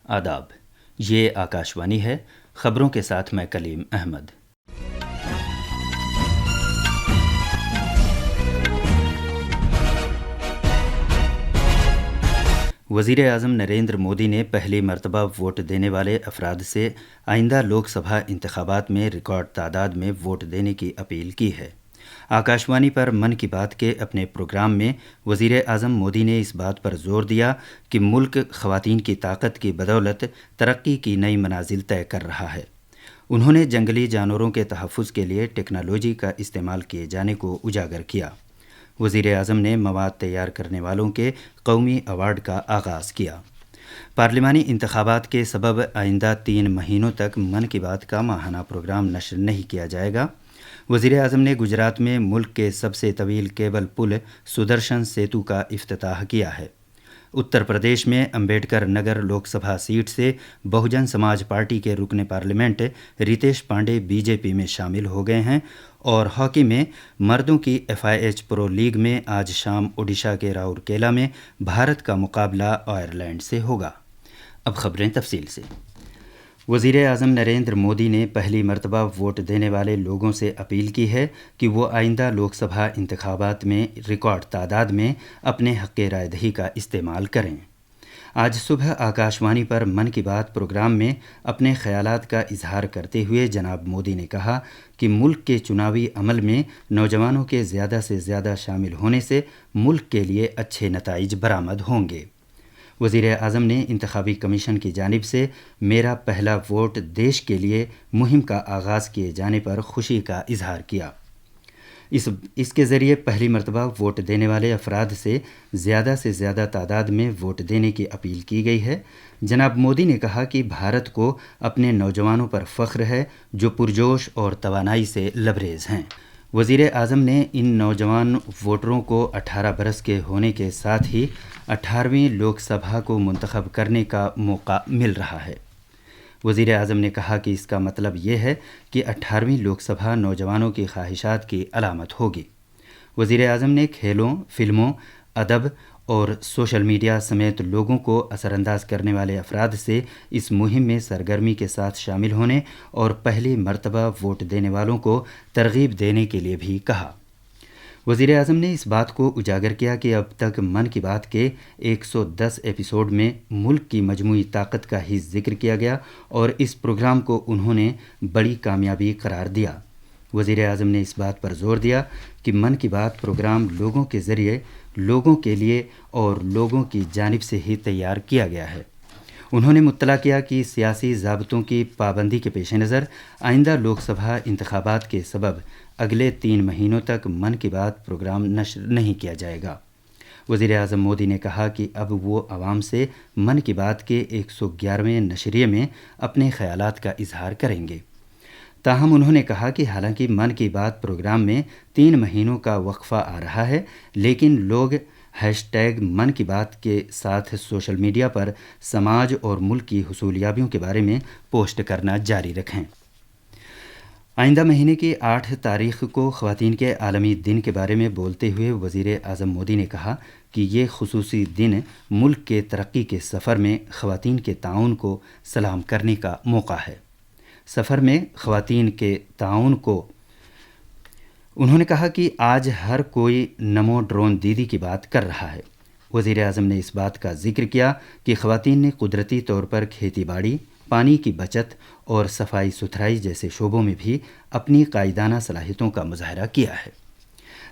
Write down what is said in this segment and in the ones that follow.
آداب، یہ آکاشوانی ہے۔ خبروں کے ساتھ میں کلیم احمد۔ وزیر اعظم نریندر مودی نے پہلی مرتبہ ووٹ دینے والے افراد سے آئندہ لوک سبھا انتخابات میں ریکارڈ تعداد میں ووٹ دینے کی اپیل کی ہے۔ آکاشوانی پر من کی بات کے اپنے پروگرام میں وزیر اعظم مودی نے اس بات پر زور دیا کہ ملک خواتین کی طاقت کی بدولت ترقی کی نئی منازل طے کر رہا ہے۔ انہوں نے جنگلی جانوروں کے تحفظ کے لیے ٹیکنالوجی کا استعمال کیے جانے کو اجاگر کیا۔ وزیر اعظم نے مواد تیار کرنے والوں کے قومی ایوارڈ کا آغاز کیا۔ پارلیمانی انتخابات کے سبب آئندہ 3 مہینوں تک من کی بات کا ماہانہ پروگرام نشر نہیں کیا جائے گا۔ وزیر اعظم نے گجرات میں ملک کے سب سے طویل کیبل پل سدرشن سیتو کا افتتاح کیا ہے۔ اتر پردیش میں امبیڈکر نگر لوک سبھا سیٹ سے بہوجن سماج پارٹی کے رکن پارلیمنٹ ریتیش پانڈے بی جے پی میں شامل ہو گئے ہیں، اور ہاکی میں مردوں کی FIH پرو لیگ میں آج شام اوڈیشہ کے راورکیلا میں بھارت کا مقابلہ آئرلینڈ سے ہوگا۔ اب خبریں تفصیل سے۔ وزیر اعظم نریندر مودی نے پہلی مرتبہ ووٹ دینے والے لوگوں سے اپیل کی ہے کہ وہ آئندہ لوک سبھا انتخابات میں ریکارڈ تعداد میں اپنے حق رائے دہی کا استعمال کریں۔ آج صبح آکاشوانی پر من کی بات پروگرام میں اپنے خیالات کا اظہار کرتے ہوئے جناب مودی نے کہا کہ ملک کے چناوی عمل میں نوجوانوں کے زیادہ سے زیادہ شامل ہونے سے ملک کے لیے اچھے نتائج برآمد ہوں گے۔ وزیر اعظم نے انتخابی کمیشن کی جانب سے میرا پہلا ووٹ دیش کے لیے مہم کا آغاز کیے جانے پر خوشی کا اظہار کیا۔ اس کے ذریعے پہلی مرتبہ ووٹ دینے والے افراد سے زیادہ تعداد میں ووٹ دینے کی اپیل کی گئی ہے۔ جناب مودی نے کہا کہ بھارت کو اپنے نوجوانوں پر فخر ہے جو پرجوش اور توانائی سے لبریز ہیں۔ وزیر اعظم نے ان نوجوان ووٹروں کو 18 برس کے ہونے کے ساتھ ہی 18ویں لوک سبھا کو منتخب کرنے کا موقع مل رہا ہے۔ وزیر اعظم نے کہا کہ اس کا مطلب یہ ہے کہ 18ویں لوک سبھا نوجوانوں کی خواہشات کی علامت ہوگی۔ وزیر اعظم نے کھیلوں، فلموں، ادب اور سوشل میڈیا سمیت لوگوں کو اثر انداز کرنے والے افراد سے اس مہم میں سرگرمی کے ساتھ شامل ہونے اور پہلی مرتبہ ووٹ دینے والوں کو ترغیب دینے کے لیے بھی کہا۔ وزیر اعظم نے اس بات کو اجاگر کیا کہ اب تک من کی بات کے 110 ایپیسوڈ میں ملک کی مجموعی طاقت کا ہی ذکر کیا گیا اور اس پروگرام کو انہوں نے بڑی کامیابی قرار دیا۔ وزیر اعظم نے اس بات پر زور دیا کہ من کی بات پروگرام لوگوں کے ذریعے، لوگوں کے لیے اور لوگوں کی جانب سے ہی تیار کیا گیا ہے۔ انہوں نے مطلع کیا کہ سیاسی ضابطوں کی پابندی کے پیش نظر آئندہ لوک سبھا انتخابات کے سبب اگلے 3 مہینوں تک من کی بات پروگرام نشر نہیں کیا جائے گا۔ وزیر اعظم مودی نے کہا کہ اب وہ عوام سے من کی بات کے 111ویں نشریے میں اپنے خیالات کا اظہار کریں گے۔ تاہم انہوں نے کہا کہ حالانکہ من کی بات پروگرام میں 3 مہینوں کا وقفہ آ رہا ہے، لیکن لوگ #من کی بات کے ساتھ سوشل میڈیا پر سماج اور ملک کی حصولیابیوں کے بارے میں پوسٹ کرنا جاری رکھیں۔ آئندہ مہینے کی 8 تاریخ کو خواتین کے عالمی دن کے بارے میں بولتے ہوئے وزیر اعظم مودی نے کہا کہ یہ خصوصی دن ملک کے ترقی کے سفر میں خواتین کے تعاون کو سلام کرنے کا موقع ہے۔ سفر میں خواتین کے تعاون کو انہوں نے کہا کہ آج ہر کوئی نمو ڈرون دیدی کی بات کر رہا ہے۔ وزیر اعظم نے اس بات کا ذکر کیا کہ خواتین نے قدرتی طور پر کھیتی باڑی، پانی کی بچت اور صفائی ستھرائی جیسے شعبوں میں بھی اپنی قائدانہ صلاحیتوں کا مظاہرہ کیا ہے۔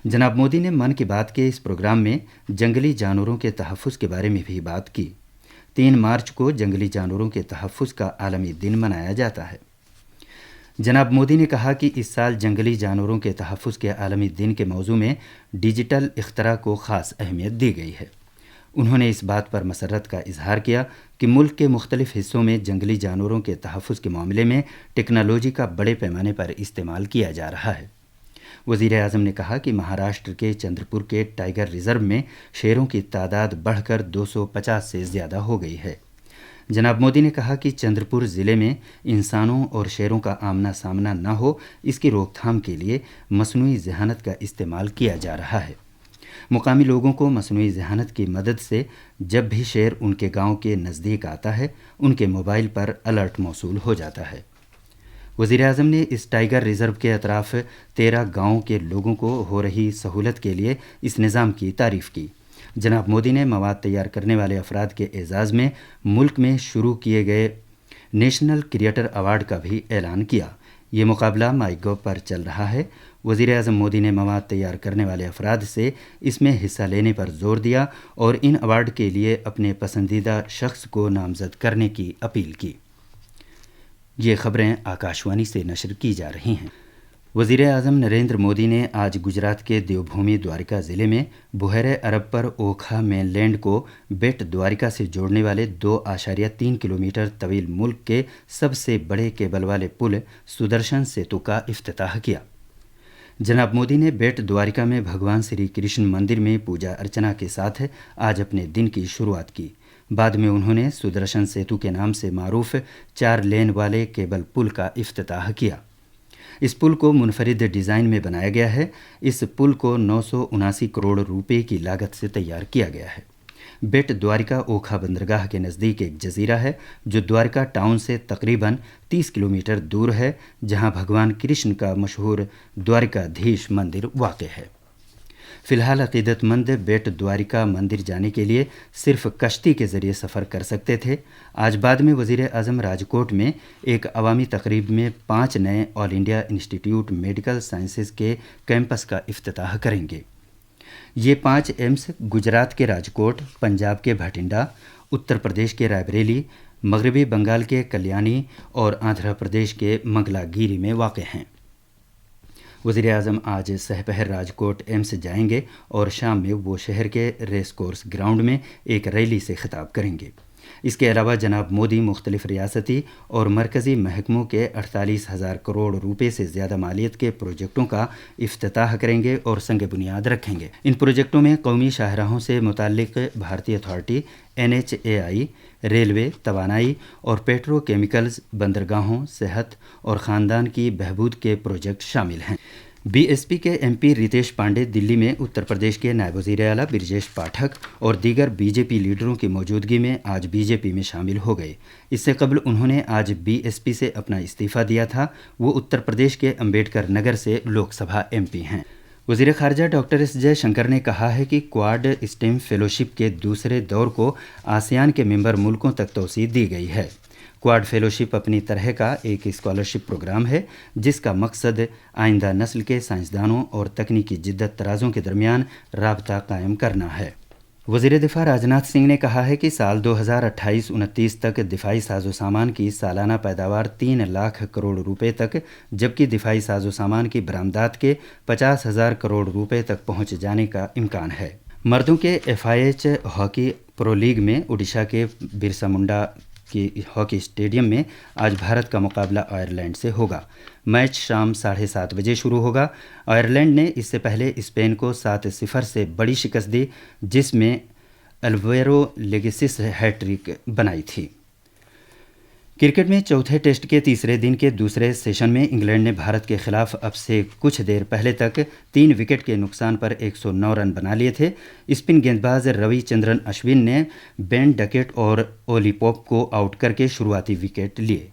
جناب مودی نے من کی بات کے اس پروگرام میں جنگلی جانوروں کے تحفظ کے بارے میں بھی بات کی۔ 3 مارچ کو جنگلی جانوروں کے تحفظ کا عالمی دن منایا جاتا ہے۔ جناب مودی نے کہا کہ اس سال جنگلی جانوروں کے تحفظ کے عالمی دن کے موضوع میں ڈیجیٹل اختراع کو خاص اہمیت دی گئی ہے۔ انہوں نے اس بات پر مسرت کا اظہار کیا کہ ملک کے مختلف حصوں میں جنگلی جانوروں کے تحفظ کے معاملے میں ٹیکنالوجی کا بڑے پیمانے پر استعمال کیا جا رہا ہے۔ وزیر اعظم نے کہا کہ مہاراشٹر کے چندر پور کے ٹائیگر ریزرو میں شیروں کی تعداد بڑھ کر 250 سے زیادہ ہو گئی ہے۔ جناب مودی نے کہا کہ چندر پور ضلع میں انسانوں اور شیروں کا آمنا سامنا نہ ہو، اس کی روک تھام کے لیے مصنوعی ذہانت کا استعمال کیا جا رہا ہے۔ مقامی لوگوں کو مصنوعی ذہانت کی مدد سے جب بھی شیر ان کے گاؤں کے نزدیک آتا ہے ان کے موبائل پر الرٹ موصول ہو جاتا ہے۔ وزیر اعظم نے اس ٹائیگر ریزرو کے اطراف 13 گاؤں کے لوگوں کو ہو رہی سہولت کے لیے اس نظام کی تعریف کی۔ جناب مودی نے مواد تیار کرنے والے افراد کے اعزاز میں ملک میں شروع کیے گئے نیشنل کریٹر ایوارڈ کا بھی اعلان کیا۔ یہ مقابلہ مائی گو پر چل رہا ہے۔ وزیر اعظم مودی نے مواد تیار کرنے والے افراد سے اس میں حصہ لینے پر زور دیا اور ان ایوارڈ کے لیے اپنے پسندیدہ شخص کو نامزد کرنے کی اپیل کی۔ یہ خبریں آکاشوانی سے نشر کی جا رہی ہیں۔ وزیر اعظم نریندر مودی نے آج گجرات کے دیوبھومی دوارکا ضلع میں بحیرہ عرب پر اوکھا مین لینڈ کو بیٹ دوارکا سے جوڑنے والے 2.3 کلومیٹر طویل ملک کے سب سے بڑے کیبل والے پل سدرشن سیتو کا افتتاح کیا۔ جناب مودی نے بیٹ دوارکا میں بھگوان سری کرشن مندر میں پوجا ارچنا کے ساتھ آج اپنے دن کی شروعات کی۔ بعد میں انہوں نے سدرشن سیتو کے نام سے معروف 4 لین والے کیبل پل کا افتتاح کیا۔ اس پل کو منفرد ڈیزائن میں بنایا گیا ہے۔ اس پل کو 979 کروڑ روپے کی لاگت سے تیار کیا گیا ہے۔ بیٹ دوارکا اوکھا بندرگاہ کے نزدیک ایک جزیرہ ہے جو دوارکا ٹاؤن سے تقریباً 30 کلومیٹر دور ہے، جہاں بھگوان کرشن کا مشہور دوارکا دھیش مندر واقع ہے۔ فی الحال عقیدت مند بیٹ دوارکا مندر جانے کے لیے صرف کشتی کے ذریعے سفر کر سکتے تھے۔ آج بعد میں وزیر اعظم راجکوٹ میں ایک عوامی تقریب میں 5 نئے آل انڈیا انسٹیٹیوٹ میڈیکل سائنسز کے کیمپس کا افتتاح کریں گے۔ یہ 5 ایمس گجرات کے راجکوٹ، پنجاب کے بھٹنڈا، اتر پردیش کے رائے بریلی، مغربی بنگال کے کلیانی اور آندھرا پردیش کے منگلا گیری میں واقع ہیں۔ وزیر اعظم آج سہپہر راجکوٹ ایمس جائیں گے اور شام میں وہ شہر کے ریس کورس گراؤنڈ میں ایک ریلی سے خطاب کریں گے۔ اس کے علاوہ جناب مودی مختلف ریاستی اور مرکزی محکموں کے 48,000 کروڑ روپے سے زیادہ مالیت کے پروجیکٹوں کا افتتاح کریں گے اور سنگ بنیاد رکھیں گے۔ ان پروجیکٹوں میں قومی شاہراہوں سے متعلق بھارتی اتھارٹی، NHAI، ریلوے، توانائی اور پیٹرو کیمیکلز، بندرگاہوں، صحت اور خاندان کی بہبود کے پروجیکٹ شامل ہیں۔ BSP کے MP ریتیش پانڈے دلی میں اتر پردیش کے نائب وزیر اعلیٰ برجیش پاٹھک اور دیگر BJP لیڈروں کی موجودگی میں آج BJP میں شامل ہو گئے۔ اس سے قبل انہوں نے آج BSP سے اپنا استعفیٰ دیا تھا۔ وہ اتر پردیش کے امبیڈکر نگر سے لوک سبھا MP ہیں۔ وزیر خارجہ ڈاکٹر ایس جے شنکر نے کہا ہے کہ کوآڈ اسٹیم فیلوشپ کے دوسرے دور کو آسیان کے ممبر ملکوں تک توسیع دی گئی ہے۔ کوآڈ فیلوشپ اپنی طرح کا ایک اسکالرشپ پروگرام ہے جس کا مقصد آئندہ نسل کے سائنسدانوں اور تکنیکی جدت طرازوں کے درمیان رابطہ قائم کرنا ہے۔ وزیر دفاع راجناتھ سنگھ نے کہا ہے کہ سال 2028-29 تک دفاعی ساز و سامان کی سالانہ پیداوار 3 لاکھ کروڑ روپے تک، جبکہ دفاعی ساز و سامان کی برآمدات کے 50,000 کروڑ روپے تک پہنچ جانے کا امکان ہے۔ مردوں کے FIH ہاکی پرو لیگ میں اڈیشہ کے برسا منڈا کی ہاکی اسٹیڈیم میں آج بھارت کا مقابلہ آئرلینڈ سے ہوگا۔ میچ شام 7:30 بجے شروع ہوگا۔ آئرلینڈ نے اس سے پہلے اسپین کو 7-0 سے بڑی شکست دی، جس میں الویرو لیگسس ہیٹ ٹرک بنائی تھی۔ کرکٹ میں چوتھے ٹیسٹ کے تیسرے دن کے دوسرے سیشن میں انگلینڈ نے بھارت کے خلاف اب سے کچھ دیر پہلے تک 3 وکٹ کے نقصان پر 109 رن بنا لیے تھے۔ اسپن گیند باز روی چندرن اشون نے بین ڈکیٹ اور اولی پوپ کو آؤٹ کر کے شروعاتی وکٹ لیے۔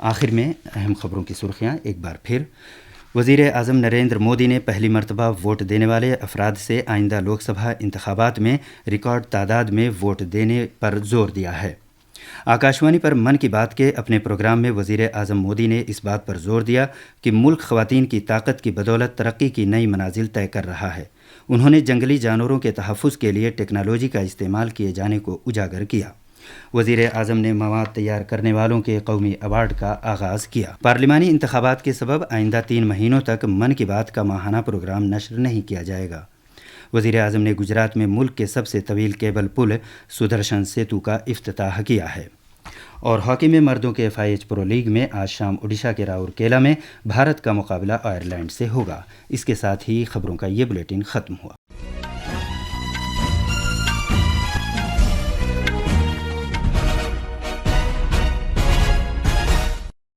آخر میں اہم خبروں کی سرخیاں ایک بار پھر۔ وزیر اعظم نریندر مودی نے پہلی مرتبہ ووٹ دینے والے افراد سے آئندہ لوک سبھا انتخابات میں ریکارڈ تعداد میں ووٹ دینے پر زور دیا ہے۔ آکاشوانی پر من کی بات کے اپنے پروگرام میں وزیر اعظم مودی نے اس بات پر زور دیا کہ ملک خواتین کی طاقت کی بدولت ترقی کی نئی منازل طے کر رہا ہے۔ انہوں نے جنگلی جانوروں کے تحفظ کے لیے ٹیکنالوجی کا استعمال کیے جانے کو اجاگر کیا۔ وزیر اعظم نے مواد تیار کرنے والوں کے قومی ایوارڈ کا آغاز کیا۔ پارلیمانی انتخابات کے سبب آئندہ 3 مہینوں تک من کی بات کا ماہانہ پروگرام نشر نہیں کیا جائے گا۔ وزیر اعظم نے گجرات میں ملک کے سب سے طویل کیبل پل سدرشن سیتو کا افتتاح کیا ہے۔ اور ہاکی میں مردوں کے FIH پرو لیگ میں آج شام اڈیشہ کے راورکیلا میں بھارت کا مقابلہ آئرلینڈ سے ہوگا۔ اس کے ساتھ ہی خبروں کا یہ بلیٹن ختم ہوا۔